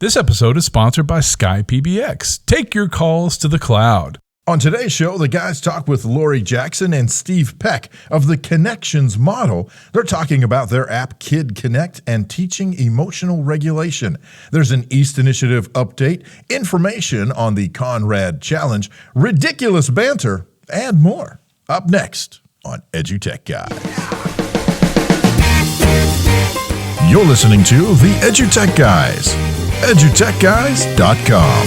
This episode is sponsored by Sky PBX. Take your calls to the cloud. On today's show, the guys talk with Lori Jackson and Steve Peck of the Connections model. They're talking about their app Kid Connect and teaching emotional regulation. There's an East Initiative update, information on the Conrad Challenge, ridiculous banter, and more. Up next on EduTechGuys. You're listening to the EduTechGuys. EduTechGuys.com.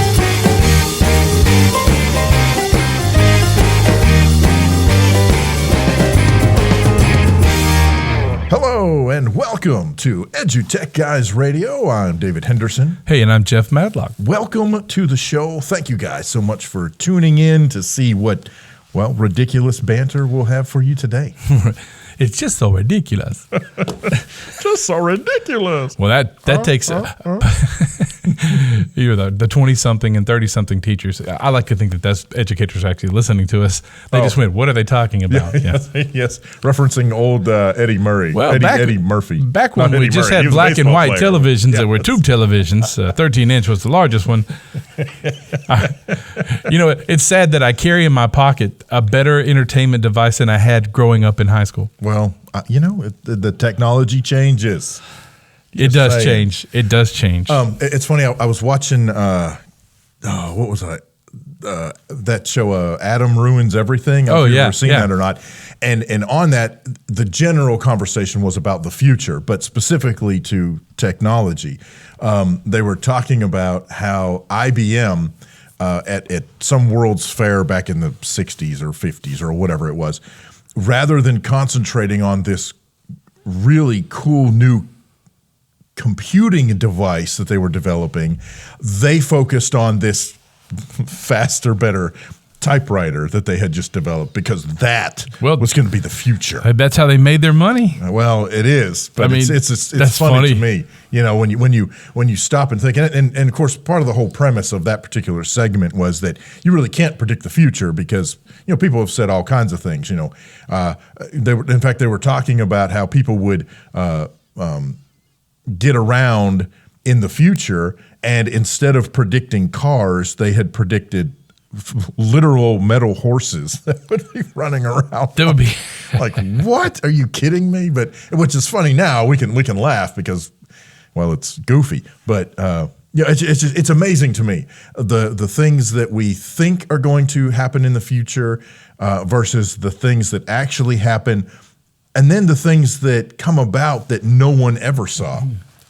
Hello and welcome to EduTechGuys Radio. I'm David Henderson. Hey, and I'm Jeff Madlock. Welcome to the show. Thank you guys so much for tuning in to see what, ridiculous banter we'll have for you today. It's just so ridiculous. Just so ridiculous. Well, that takes you're the 20-something and 30-something teachers. I like to think that that's educators actually listening to us. They just went, what are they talking about? Yes, referencing old Eddie Murray. Well, Eddie Murphy. Back when we just had black and white televisions that were tube televisions. 13-inch was the largest one. It's sad that I carry in my pocket a better entertainment device than I had growing up in high school. Well, the technology changes. It does change. It does change. It's funny. I was watching, what was I? That show, Adam Ruins Everything. I don't know if you've ever seen that or not. And on that, the general conversation was about the future, but specifically to technology. They were talking about how IBM, at some World's Fair back in the 60s or 50s or whatever it was, rather than concentrating on this really cool new computing device that they were developing, they focused on this faster, better typewriter that they had just developed because that was going to be the future. That's how they made their money. Well, it is, but it's funny to me. When you stop and think, and of course, part of the whole premise of that particular segment was that you really can't predict the future because people have said all kinds of things. In fact, they were talking about how people would get around in the future, and instead of predicting cars, they had predicted literal metal horses that would be running around. That would be like, what? Are you kidding me? But which is funny now. We can laugh because, it's goofy. But it's amazing to me the things that we think are going to happen in the future versus the things that actually happen, and then the things that come about that no one ever saw.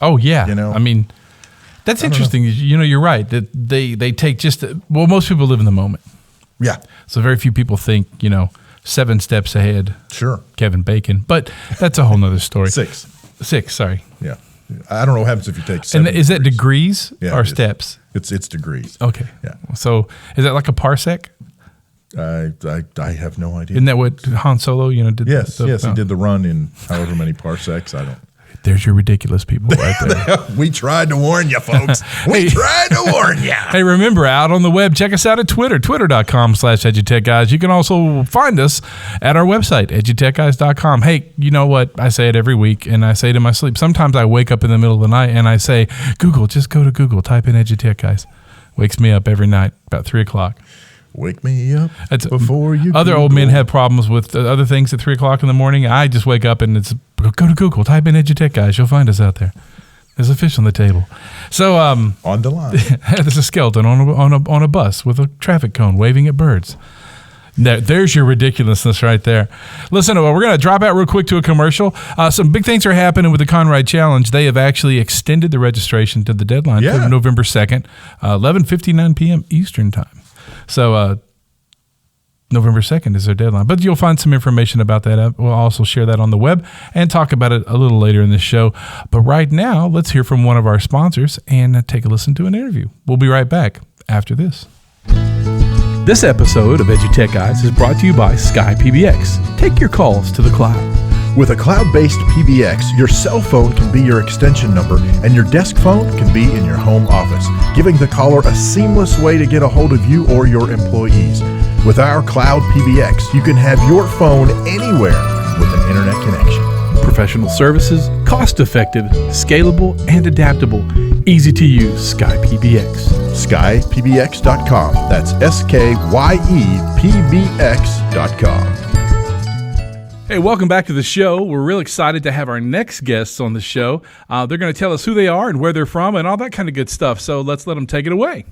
Oh yeah, that's interesting. You're right. That they take most people live in the moment. Yeah. So very few people think, 7 steps ahead. Sure. Kevin Bacon. But that's a whole nother story. 6, sorry. Yeah. I don't know what happens if you take 7. And is that degrees or steps? It's degrees. Okay. Yeah. So is that like a parsec? I have no idea. Isn't that what Han Solo, did? Yes, he did the run in however many parsecs. I don't. There's your ridiculous people right there. We tried to warn you, folks. We tried to warn you. Hey, remember, out on the web, check us out at Twitter, twitter.com/EduTechGuys. You can also find us at our website, EduTechGuys.com. Hey, you know what? I say it every week, and I say it in my sleep. Sometimes I wake up in the middle of the night, and I say, Google, just go to Google, type in EduTechGuys. Wakes me up every night about 3 o'clock. Wake me up before you Other Google. Old men have problems with other things at 3 o'clock in the morning. I just wake up and go to Google, type in EduTechGuys. You'll find us out there. There's a fish on the table. So on the line. There's a skeleton on a bus with a traffic cone waving at birds. There's your ridiculousness right there. Listen, we're going to drop out real quick to a commercial. Some big things are happening with the Conrad Challenge. They have actually extended the registration to the deadline to November 2nd, 11:59 p.m. Eastern time. So November 2nd is their deadline. But you'll find some information about that. We'll also share that on the web and talk about it a little later in the show. But right now, let's hear from one of our sponsors and take a listen to an interview. We'll be right back after this. This episode of EduTechGuys is brought to you by Sky PBX. Take your calls to the cloud. With a cloud-based PBX, your cell phone can be your extension number and your desk phone can be in your home office, giving the caller a seamless way to get a hold of you or your employees. With our cloud PBX, you can have your phone anywhere with an internet connection. Professional services, cost-effective, scalable, and adaptable. Easy to use. Sky PBX. SkyPBX.com. That's SKYEPBX.com. Hey, welcome back to the show. We're real excited to have our next guests on the show. They're going to tell us who they are and where they're from and all that kind of good stuff. So let's let them take it away.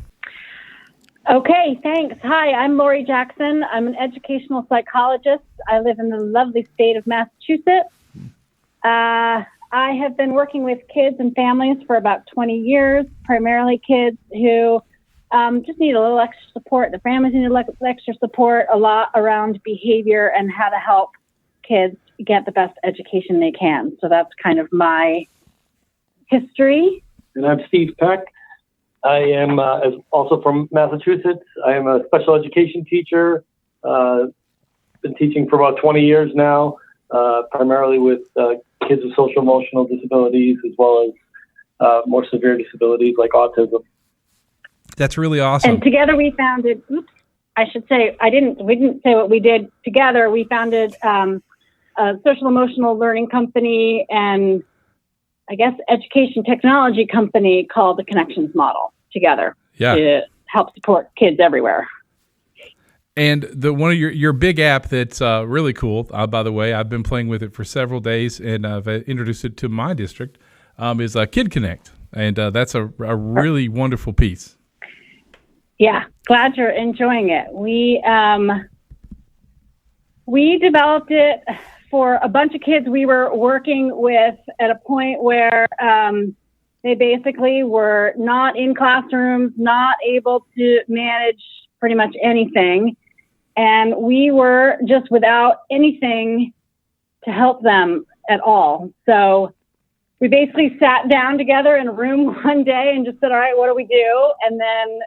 Okay, thanks. Hi, I'm Lori Jackson. I'm an educational psychologist. I live in the lovely state of Massachusetts. I have been working with kids and families for about 20 years, primarily kids who just need a little extra support. The families need a little extra support, a lot around behavior and how to help kids get the best education they can. So that's kind of my history. And I'm Steve Peck. I am also from Massachusetts. I am a special education teacher. Been teaching for about 20 years now, primarily with kids with social emotional disabilities as well as more severe disabilities like autism. That's really awesome. And together we founded, we didn't say what we did together. We founded a social emotional learning company and I guess education technology company called the Connections Model together to help support kids everywhere. And one of your big app that's really cool, by the way, I've been playing with it for several days and I've introduced it to my district, is Kid Connect. And that's a really wonderful piece. Yeah, glad you're enjoying it. We developed it for a bunch of kids we were working with at a point where they basically were not in classrooms, not able to manage pretty much anything. And we were just without anything to help them at all. So we basically sat down together in a room one day and just said, all right, what do we do? And then,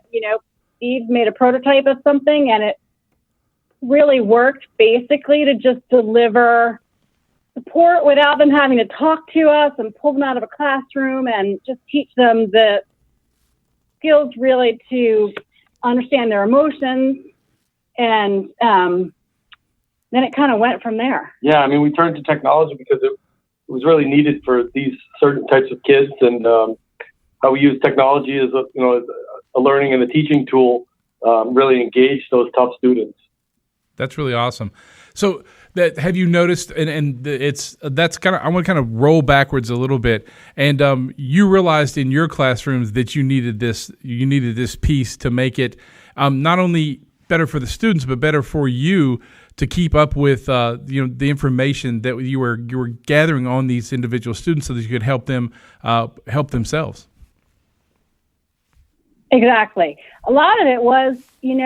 Steve made a prototype of something and it really worked basically to just deliver support without them having to talk to us and pull them out of a classroom and just teach them the skills really to understand their emotions. And then it kind of went from there. Yeah, I mean, we turned to technology because it was really needed for these certain types of kids, and how we use technology as a learning and a teaching tool really engage those tough students. That's really awesome. So have you noticed, and that's kind of, I want to kind of roll backwards a little bit. And you realized in your classrooms that you needed this piece to make it not only better for the students, but better for you to keep up with the information that you were gathering on these individual students so that you could help them help themselves. Exactly. A lot of it was, you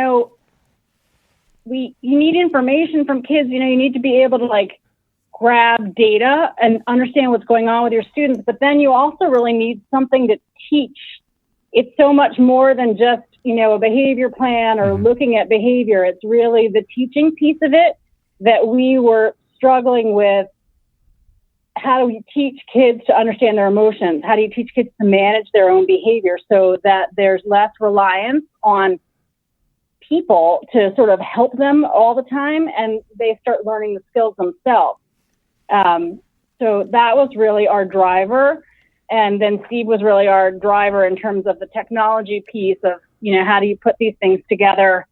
need information from kids. You need to be able to grab data and understand what's going on with your students. But then you also really need something to teach. It's so much more than just, a behavior plan or looking at behavior. It's really the teaching piece of it that we were struggling with. How do we teach kids to understand their emotions? How do you teach kids to manage their own behavior so that there's less reliance on people to sort of help them all the time and they start learning the skills themselves? So that was really our driver. And then Steve was really our driver in terms of the technology piece of, how do you put these things together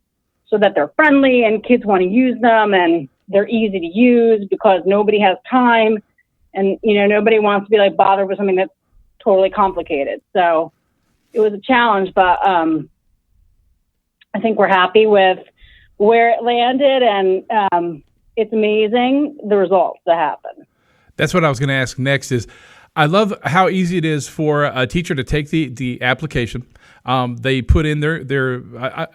so that they're friendly and kids want to use them and they're easy to use because nobody has time. And, nobody wants to be bothered with something that's totally complicated. So it was a challenge, but I think we're happy with where it landed, and it's amazing the results that happen. That's what I was going to ask next is, I love how easy it is for a teacher to take the application. They put in I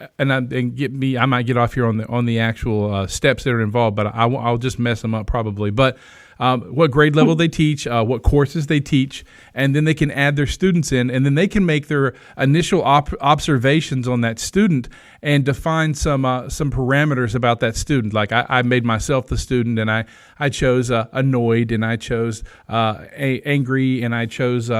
might get off here on the actual steps that are involved, but I'll just mess them up probably. But what grade level they teach, what courses they teach, and then they can add their students in, and then they can make their initial observations on that student and define some parameters about that student. Like I made myself the student, and I chose annoyed, and I chose angry, and I chose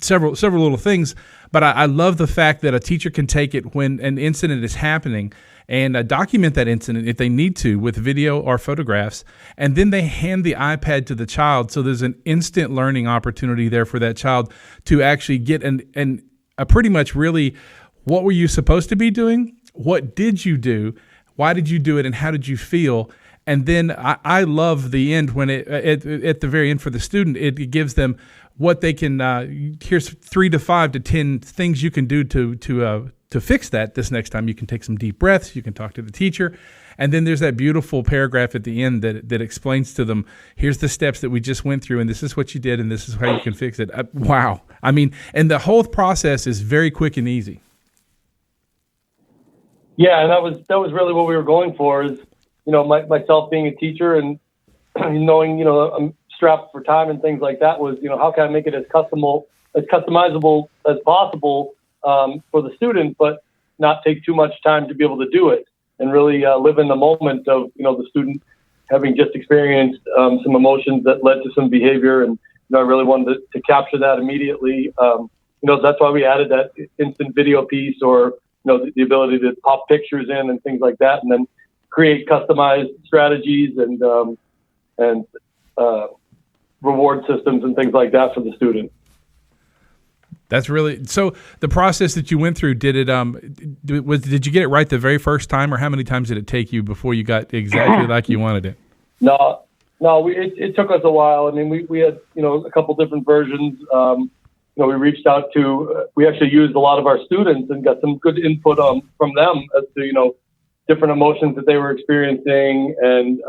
several little things. But I love the fact that a teacher can take it when an incident is happening and document that incident if they need to with video or photographs. And then they hand the iPad to the child. So there's an instant learning opportunity there for that child to actually get a pretty much really, what were you supposed to be doing? What did you do? Why did you do it? And how did you feel? And then I love the end when at the very end for the student, it gives them what they can, here's 3 to 5 to 10 things you can do to fix that this next time. You can take some deep breaths. You can talk to the teacher. And then there's that beautiful paragraph at the end that explains to them, here's the steps that we just went through, and this is what you did, and this is how you can fix it. Wow. I mean, and the whole process is very quick and easy. Yeah, and that was really what we were going for is, myself being a teacher and knowing, I'm strapped for time and things like that was, how can I make it as customizable as possible for the student, but not take too much time to be able to do it and really live in the moment of, the student having just experienced some emotions that led to some behavior. And, I really wanted to capture that immediately. That's why we added that instant video piece or, the ability to pop pictures in and things like that, and then create customized strategies and reward systems and things like that for the student. That's really, so the process that you went through, did you get it right the very first time, or how many times did it take you before you got exactly like you wanted it? No, it took us a while. I mean, we had, a couple different versions. We reached out to, we actually used a lot of our students and got some good input from them as to, different emotions that they were experiencing and,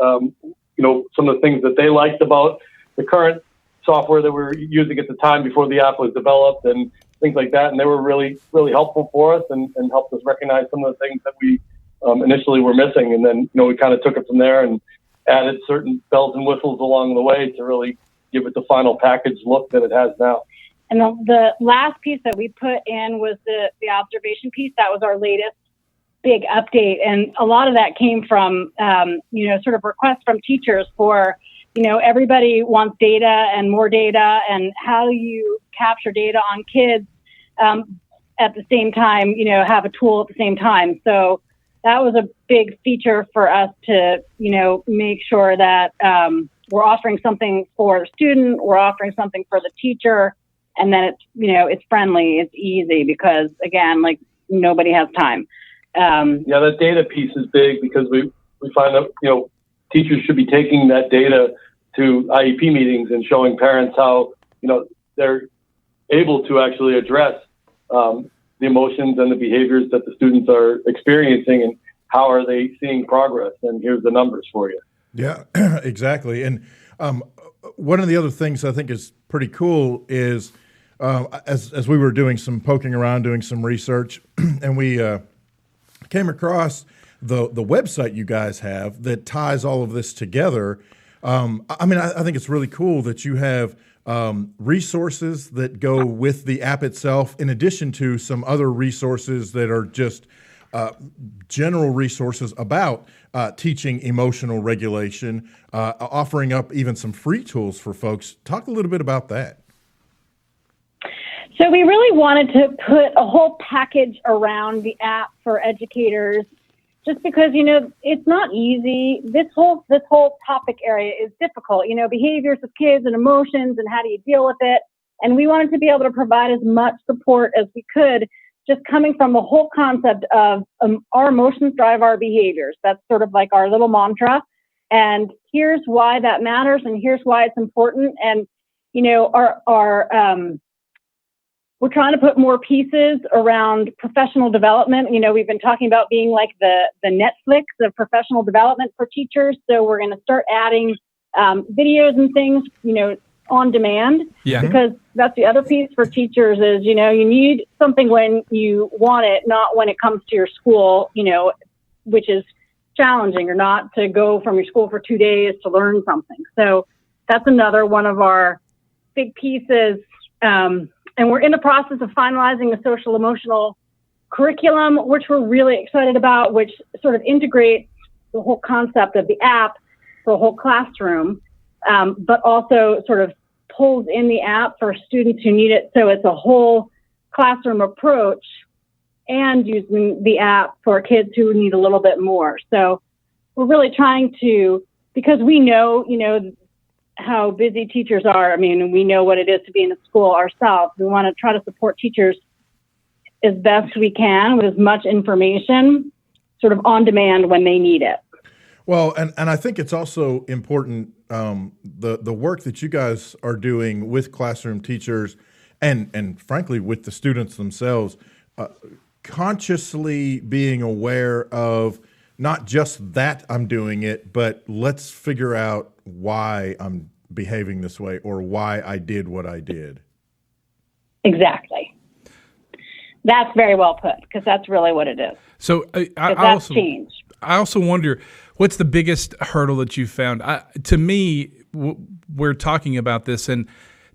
some of the things that they liked about the current software that we were using at the time before the app was developed and things like that. And they were really, really helpful for us and helped us recognize some of the things that we initially were missing. And then, we kind of took it from there and added certain bells and whistles along the way to really give it the final package look that it has now. And the last piece that we put in was the observation piece. That was our latest big update. And a lot of that came from, sort of requests from teachers for, everybody wants data and more data, and how do you capture data on kids at the same time, have a tool at the same time. So that was a big feature for us to, make sure that we're offering something for the student, we're offering something for the teacher, and then it's, it's friendly, it's easy, because again, like, nobody has time. The data piece is big because we find that, teachers should be taking that data to IEP meetings and showing parents how, they're able to actually address the emotions and the behaviors that the students are experiencing and how are they seeing progress. And here's the numbers for you. Yeah, exactly. And one of the other things I think is pretty cool is as we were doing some poking around, doing some research, and we came across the website you guys have that ties all of this together. I think it's really cool that you have resources that go with the app itself, in addition to some other resources that are just general resources about teaching emotional regulation, offering up even some free tools for folks. Talk a little bit about that. So we really wanted to put a whole package around the app for educators, just because, it's not easy. This whole topic area is difficult, behaviors of kids and emotions and how do you deal with it. And we wanted to be able to provide as much support as we could, just coming from the whole concept of our emotions drive our behaviors. That's sort of like our little mantra. And here's why that matters, and here's why it's important. And, we're trying to put more pieces around professional development. We've been talking about being like the Netflix of professional development for teachers. So we're going to start adding videos and things, on demand. Yeah. Because that's the other piece for teachers is, you need something when you want it, not when it comes to your school, which is challenging, or not to go from your school for 2 days to learn something. So that's another one of our big pieces. And we're in the process of finalizing the social emotional curriculum, which we're really excited about, which sort of integrates the whole concept of the app for a whole classroom, but also sort of pulls in the app for students who need it. So it's a whole classroom approach and using the app for kids who need a little bit more. So we're really trying to, because we know, how busy teachers are. I mean, we know what it is to be in a school ourselves. We want to try to support teachers as best we can with as much information sort of on demand when they need it. Well, and I think it's also important, the work that you guys are doing with classroom teachers and frankly with the students themselves, consciously being aware of not just that I'm doing it, but let's figure out why I'm behaving this way or why I did what I did. Exactly. That's very well put, because that's really what it is. So I also wonder, what's the biggest hurdle that you found? To me, we're talking about this, and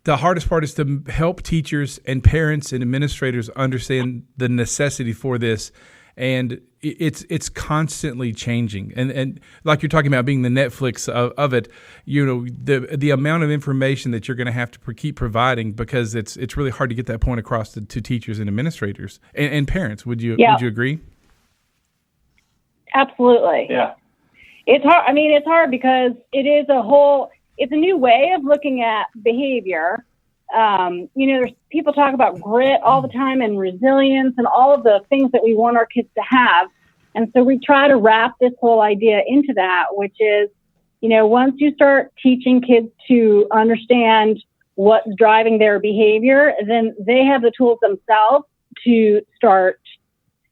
the hardest part is to help teachers and parents and administrators understand the necessity for this. And it's constantly changing, and like you're talking about being the Netflix of it, the amount of information that you're going to have to keep providing, because it's really hard to get that point across to teachers and administrators and parents. Would you agree? Absolutely. Yeah. It's hard. I mean, it's hard because it's a new way of looking at behavior. There's people talk about grit all the time and resilience and all of the things that we want our kids to have. And so we try to wrap this whole idea into that, which is, once you start teaching kids to understand what's driving their behavior, then they have the tools themselves to start,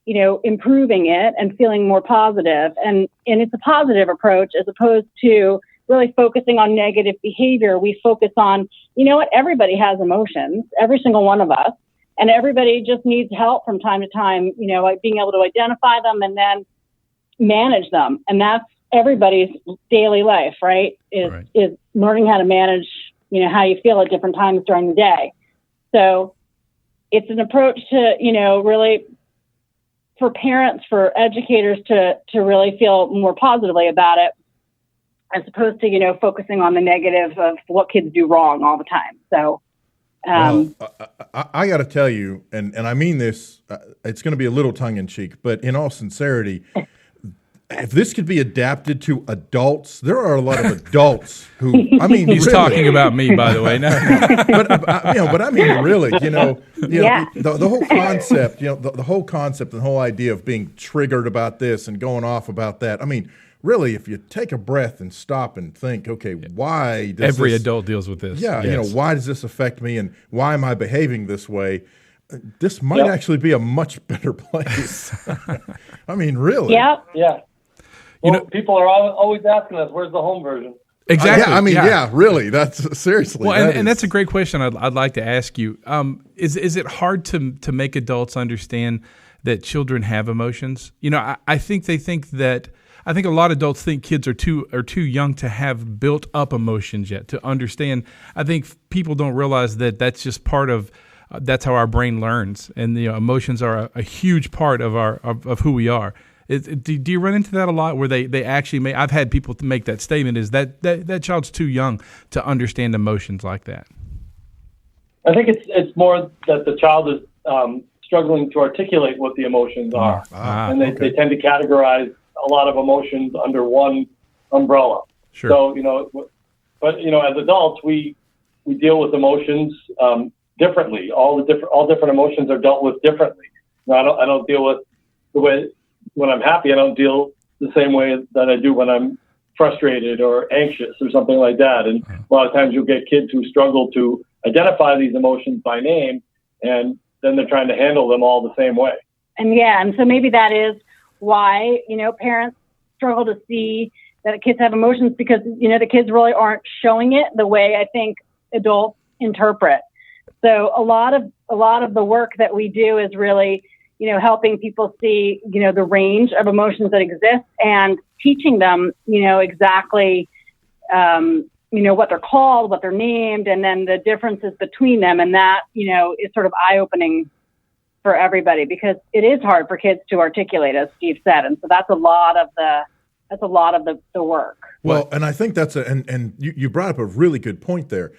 improving it and feeling more positive. And it's a positive approach as opposed to really focusing on negative behavior. We focus on, everybody has emotions, every single one of us, and everybody just needs help from time to time, like being able to identify them and then manage them. And that's everybody's daily life, right? Is learning how to manage, how you feel at different times during the day. So it's an approach to, really for parents, for educators to really feel more positively about it, as opposed to, focusing on the negative of what kids do wrong all the time. So, I got to tell you, and I mean this, it's going to be a little tongue in cheek, but in all sincerity, if this could be adapted to adults, there are a lot of adults who, he's really talking about me, by the way. No. but I mean, really, Yeah. the whole concept, the whole concept and the whole idea of being triggered about this and going off about that. I mean, really, if you take a breath and stop and think, okay, why does every adult deals with this? Yeah, yes. Why does this affect me and why am I behaving this way? This might actually be a much better place. I mean, really. Yeah. Yeah. Well, people are always asking us, where's the home version? Exactly. Really. That's seriously. Well, and that's a great question. I'd like to ask you. Is it hard to make adults understand that children have emotions? I think they think that. I think a lot of adults think kids are too young to have built up emotions yet to understand. I think people don't realize that that's just part of. That's how our brain learns, and emotions are a huge part of of who we are. Do you run into that a lot, where they actually may? I've had people to make that statement: is that child's too young to understand emotions like that? I think it's more that the child is struggling to articulate what the emotions are, and they tend to categorize a lot of emotions under one umbrella. Sure. So but as adults we deal with emotions differently. All different emotions are dealt with differently. I don't deal with the way. When I'm happy, I don't deal the same way that I do when I'm frustrated or anxious or something like that. And a lot of times you'll get kids who struggle to identify these emotions by name, and then they're trying to handle them all the same way. And so maybe that is why, parents struggle to see that kids have emotions, because, the kids really aren't showing it the way I think adults interpret. So a lot of the work that we do is really, helping people see, the range of emotions that exist and teaching them, exactly, what they're called, what they're named, and then the differences between them. And that, is sort of eye-opening for everybody, because it is hard for kids to articulate, as Steve said. And so that's a lot of the work. Well, and I think that's and you brought up a really good point there.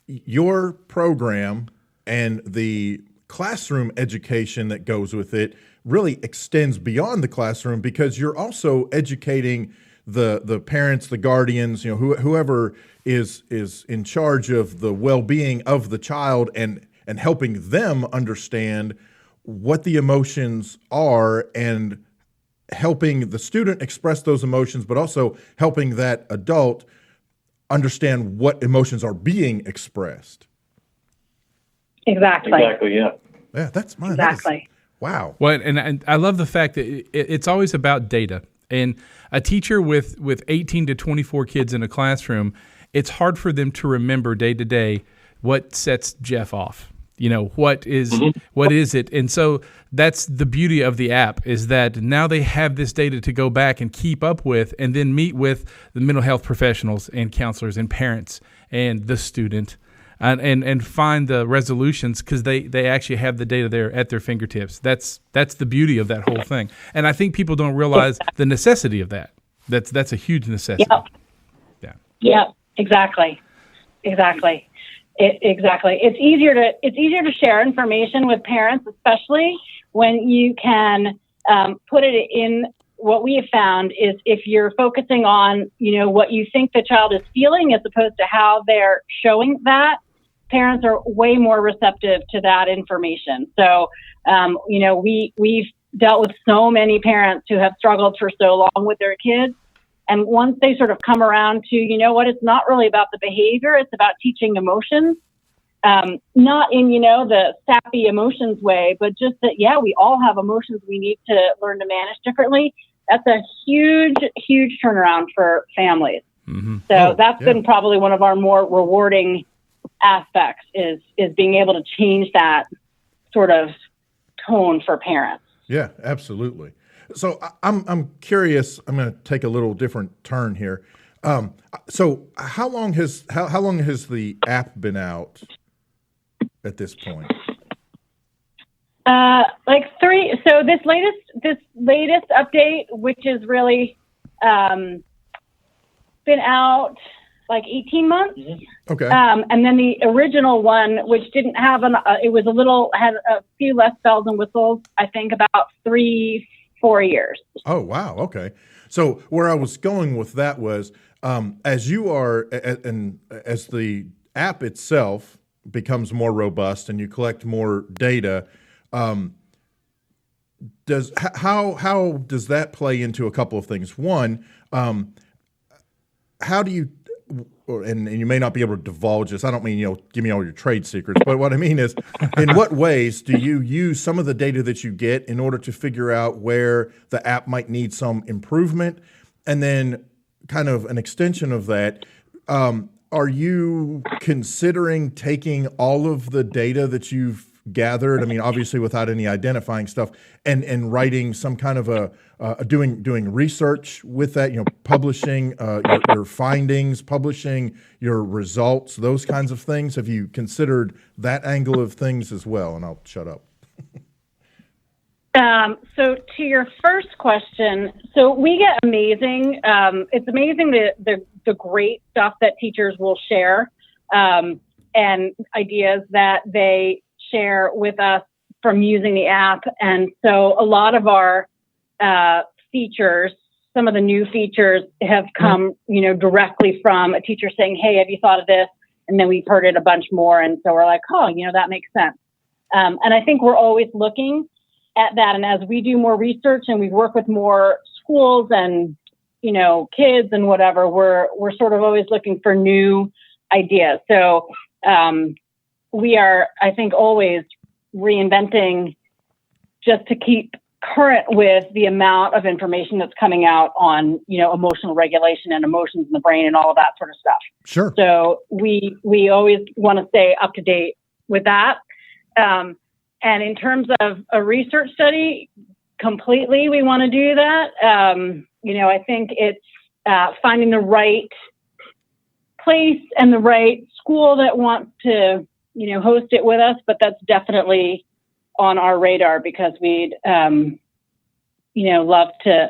Your program and the classroom education that goes with it really extends beyond the classroom, because you're also educating the parents, the guardians, whoever is in charge of the well-being of the child, and helping them understand what the emotions are, and helping the student express those emotions, but also helping that adult understand what emotions are being expressed. Exactly. Yeah. Yeah, that's mine. Exactly. Wow. Well, and I love the fact that it's always about data. And a teacher with 18 to 24 kids in a classroom, it's hard for them to remember day to day what sets Jeff off. What is it? And so that's the beauty of the app, is that now they have this data to go back and keep up with, and then meet with the mental health professionals and counselors and parents and the student, and find the resolutions, because they actually have the data there at their fingertips. That's the beauty of that whole thing. And I think people don't realize the necessity of that. That's a huge necessity. Yep. Yeah. Yep. Exactly. Exactly. It's easier to share information with parents, especially when you can put it in. What we have found is, if you're focusing on, what you think the child is feeling as opposed to how they're showing that, parents are way more receptive to that information. So, we've dealt with so many parents who have struggled for so long with their kids. And once they sort of come around to, it's not really about the behavior, it's about teaching emotions. Not in, the sappy emotions way, but just that, we all have emotions we need to learn to manage differently. That's a huge, huge turnaround for families. Mm-hmm. So that's been probably one of our more rewarding aspects, is being able to change that sort of tone for parents. Yeah, absolutely. So I'm curious. I'm going to take a little different turn here. So how long has the app been out at this point? Like 3. So this latest update, which is really been out like 18 months. Okay. And then the original one, which didn't have it was had a few less bells and whistles, I think about 3-4 years. Oh, wow. Okay. So where I was going with that was, as you are, and as the app itself becomes more robust and you collect more data, how does that play into a couple of things? One, how do you, and you may not be able to divulge this, I don't mean, give me all your trade secrets, but what I mean is, in what ways do you use some of the data that you get in order to figure out where the app might need some improvement? And then, kind of an extension of that, are you considering taking all of the data that you've gathered, I mean, obviously without any identifying stuff, and writing some kind of doing research with that, publishing your findings, publishing your results, those kinds of things? Have you considered that angle of things as well? And I'll shut up. So to your first question, so we get amazing, it's amazing the great stuff that teachers will share, and ideas that they share with us from using the app. And so a lot of our features, some of the new features have come, directly from a teacher saying, hey, have you thought of this? And then we've heard it a bunch more. And so we're like, oh, that makes sense. And I think we're always looking at that. And as we do more research and we work with more schools and, kids and whatever, we're sort of always looking for new ideas. So we are, I think, always reinventing just to keep current with the amount of information that's coming out on, emotional regulation and emotions in the brain and all of that sort of stuff. Sure. So we always want to stay up to date with that. And in terms of a research study, completely, we want to do that. I think it's finding the right place and the right school that wants to, host it with us, but that's definitely on our radar, because we'd, love to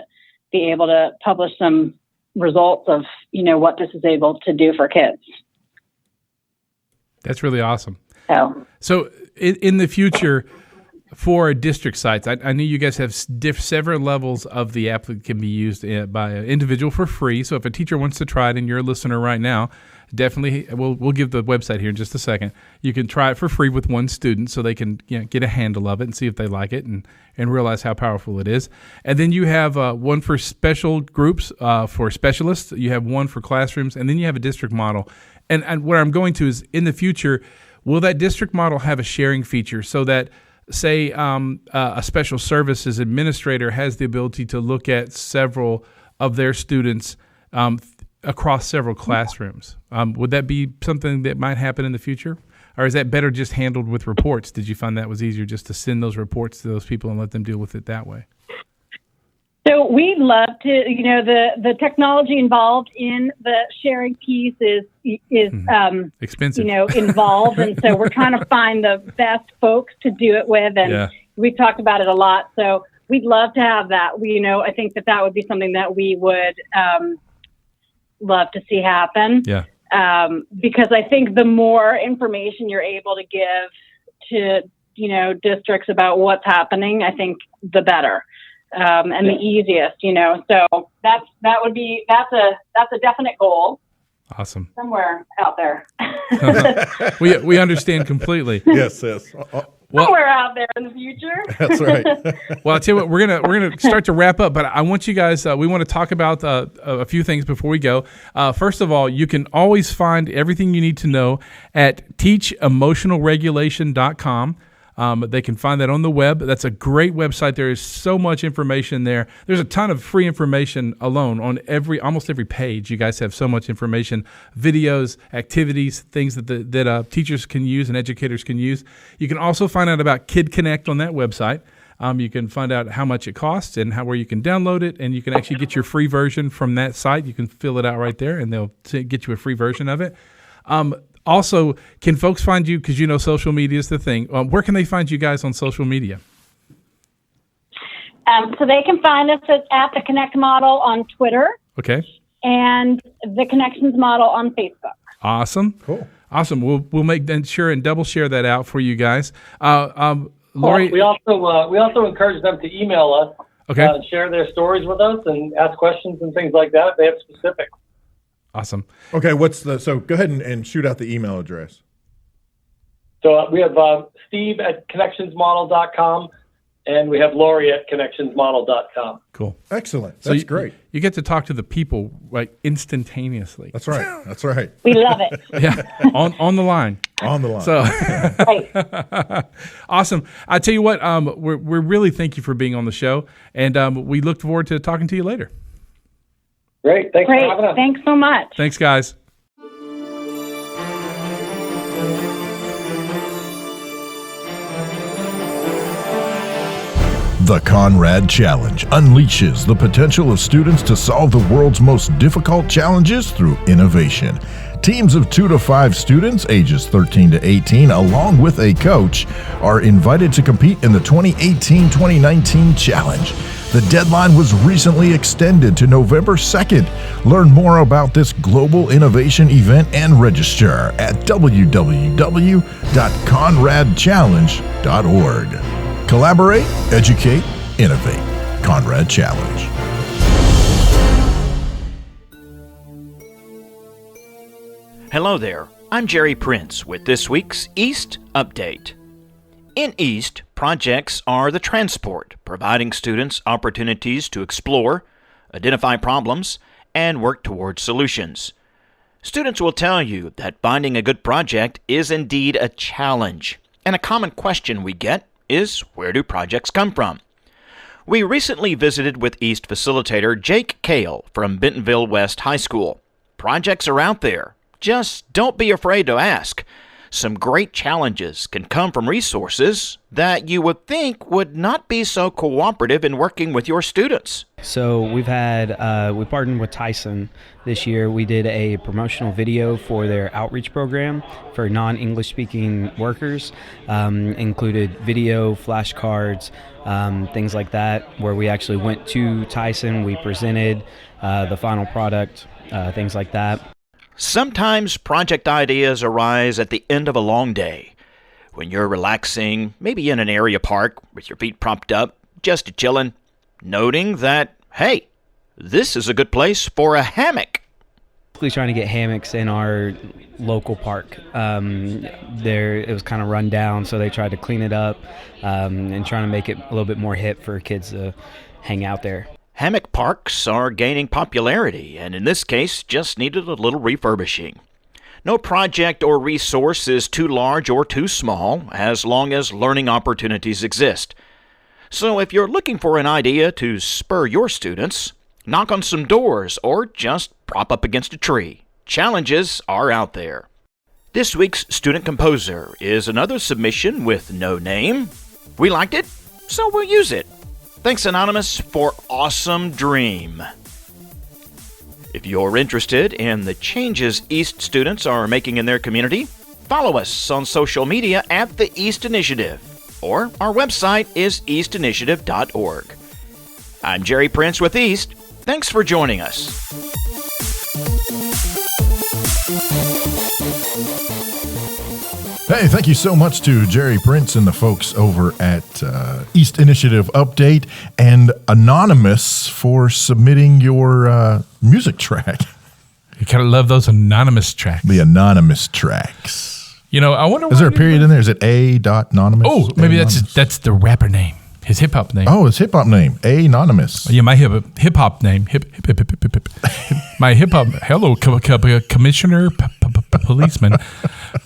be able to publish some results of, what this is able to do for kids. That's really awesome. So in the future, for district sites, I know you guys have several levels of the app that can be used by an individual for free. So if a teacher wants to try it and you're a listener right now, definitely, we'll give the website here in just a second. You can try it for free with one student so they can get a handle of it and see if they like it and realize how powerful it is. And then you have one for special groups, for specialists. You have one for classrooms, and then you have a district model. And where I'm going to is in the future, will that district model have a sharing feature so that, say, a special services administrator has the ability to look at several of their students across several classrooms? Would that be something that might happen in the future? Or is that better just handled with reports? Did you find that was easier just to send those reports to those people and let them deal with it that way? So we'd love to, the technology involved in the sharing piece is expensive, involved. And so we're trying to find the best folks to do it with. And we've talked about it a lot. So we'd love to have that. I think that would be something that we would love to see happen. Yeah. Because I think the more information you're able to give to, districts about what's happening, I think the better. And the easiest, so that's a definite goal. Awesome. Somewhere out there. we understand completely. Yes. Somewhere out there in the future. That's right. Well, I'll tell you what, we're gonna start to wrap up, but I want you guys. We want to talk about a few things before we go. First of all, you can always find everything you need to know at teachemotionalregulation.com. They can find that on the web. That's a great website. There is so much information there. There's a ton of free information alone on almost every page. You guys have so much information, videos, activities, things that teachers can use and educators can use. You can also find out about Kid Connect on that website. You can find out how much it costs and where you can download it, and you can actually get your free version from that site. You can fill it out right there, and they'll get you a free version of it. Also, can folks find you, because social media is the thing, where can they find you guys on social media? So they can find us at the Connect Model on Twitter. Okay. And the Connections Model on Facebook. Awesome. Cool. Awesome. We'll make sure and double share that out for you guys. Lori, we also encourage them to email us. Okay. Share their stories with us and ask questions and things like that if they have specifics. Awesome. Okay, so go ahead and shoot out the email address. So we have Steve at connectionsmodel.com, and we have Lori at connectionsmodel.com. Cool. Excellent. That's great. You get to talk to the people instantaneously. That's right. That's right. We love it. Yeah, on the line. On the line. So Right. Awesome. I tell you what, we're really thank you for being on the show, and we look forward to talking to you later. Great. Thanks for having us. Thanks so much. Thanks, guys. The Conrad Challenge unleashes the potential of students to solve the world's most difficult challenges through innovation. Teams of 2 to 5 students, ages 13 to 18, along with a coach, are invited to compete in the 2018-2019 challenge. The deadline was recently extended to November 2nd. Learn more about this global innovation event and register at www.conradchallenge.org. Collaborate, educate, innovate. Conrad Challenge. Hello there, I'm Jerry Prince with this week's East Update. In East, projects are the transport, providing students opportunities to explore, identify problems, and work towards solutions. Students will tell you that finding a good project is indeed a challenge, and a common question we get is, where do projects come from? We recently visited with East facilitator Jake Kale from Bentonville West High School. Projects are out there. Just don't be afraid to ask. Some great challenges can come from resources that you would think would not be so cooperative in working with your students. So we partnered with Tyson this year. We did a promotional video for their outreach program for non-English speaking workers. Included video, flashcards, things like that, where we actually went to Tyson. We presented the final product, things like that. Sometimes project ideas arise at the end of a long day. when you're relaxing, maybe in an area park with your feet propped up, just chilling, noting that, hey, this is a good place for a hammock. Trying to get hammocks in our local park. It was kind of run down, so they tried to clean it up and trying to make it a little bit more hip for kids to hang out there. Hammock parks are gaining popularity, and in this case, just needed a little refurbishing. No project or resource is too large or too small, as long as learning opportunities exist. So if you're looking for an idea to spur your students, knock on some doors, or just prop up against a tree. Challenges are out there. This week's student composer is another submission with no name. We liked it, so we'll use it. Thanks, Anonymous, for Awesome Dream. If you're interested in the changes East students are making in their community, follow us on social media at the East Initiative, or our website is eastinitiative.org. I'm Jerry Prince with East. Thanks for joining us. Hey, thank you so much to Jerry Prince and the folks over at East Initiative Update, and Anonymous for submitting your music track. You kind of love those anonymous tracks. The anonymous tracks. You know, I wonder. Is there a period in there? Is it A.Anonymous? Oh, maybe that's the rapper name. His hip hop name. Oh, his hip hop name, Anonymous. Yeah, my hip hop name. My hip hop. Hello, Commissioner Policeman.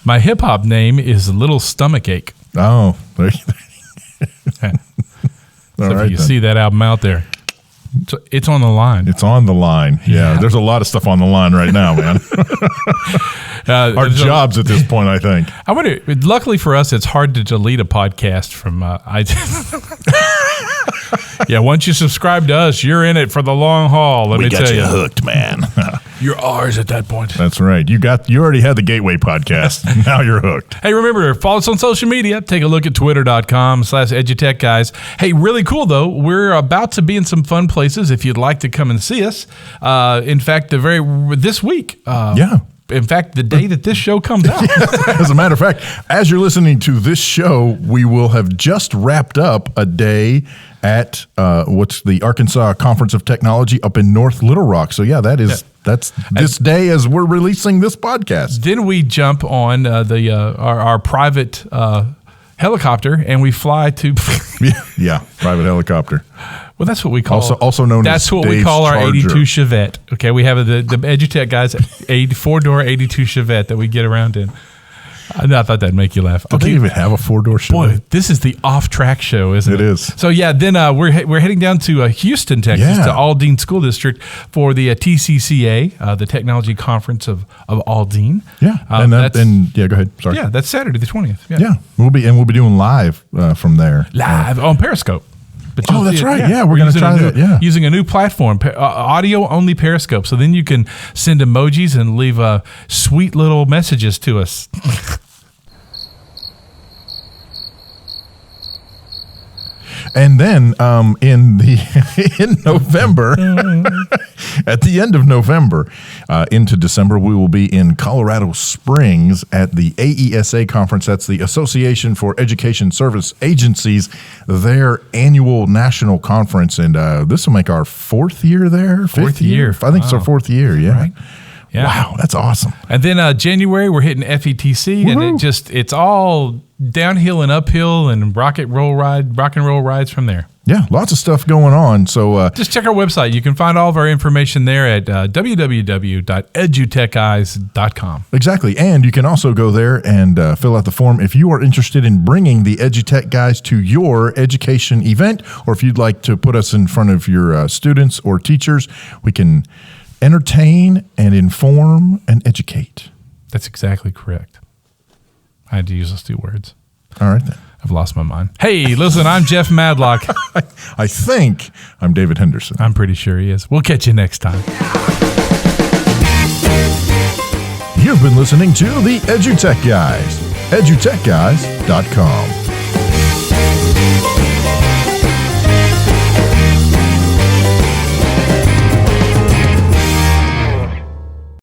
My hip hop name is Little Stomach Ache. Oh, there So if you see that album out there, it's on the line. It's on the line. Yeah, there's a lot of stuff on the line right now, man. Our jobs at this point, I think. I wonder. Luckily for us, it's hard to delete a podcast from iTunes. Yeah, once you subscribe to us, you're in it for the long haul. Let me tell you, hooked, man. You're ours at that point. That's right. You already had the Gateway podcast. Now you're hooked. Hey, remember, follow us on social media. Take a look at twitter.com/EduTechGuys. Hey, really cool though. We're about to be in some fun places. If you'd like to come and see us, in fact, this week. In fact, the day that this show comes out. As a matter of fact, as you're listening to this show, we will have just wrapped up a day at what's the Arkansas Conference of Technology up in North Little Rock. So that's this day as we're releasing this podcast. Then we jump on our private helicopter and we fly to private helicopter. Well, that's what we call also known that's as what Dave's we call our Charger. 82 Chevette. Okay, we have the EduTech Guys a 4-door 82 Chevette that we get around in. I thought that'd make you laugh. Do they even have a 4-door Chevette? Boy, this is the off-track show, isn't it? It is. So yeah, then we're heading down to Houston, Texas, to Aldine School District for the TCCA, the Technology Conference of Aldine. Yeah, go ahead. Sorry. Yeah, that's Saturday the 20th. Yeah, we'll be doing live from there, live on Periscope. But that's right. Yeah, we're going to try that. Yeah, using a new platform, audio only Periscope. So then you can send emojis and leave sweet little messages to us. And then in November, at the end of November into December, we will be in Colorado Springs at the AESA conference. That's the Association for Education Service Agencies, their annual national conference. And this will make our fourth year there. Fourth year. I think it's our fourth year. Yeah. Right. Yeah. Wow, that's awesome. And then January, we're hitting FETC, and it's all downhill and uphill and rock and roll rides from there. Yeah, lots of stuff going on. So just check our website. You can find all of our information there at www.edutechguys.com. Exactly. And you can also go there and fill out the form if you are interested in bringing the EduTech Guys to your education event, or if you'd like to put us in front of your students or teachers. We can entertain and inform and educate. That's exactly correct. I had to use those two words. All right, then. I've lost my mind. Hey, listen, I'm Jeff Madlock. I think I'm David Henderson. I'm pretty sure he is. We'll catch you next time. You've been listening to the EduTech Guys, edutechguys.com.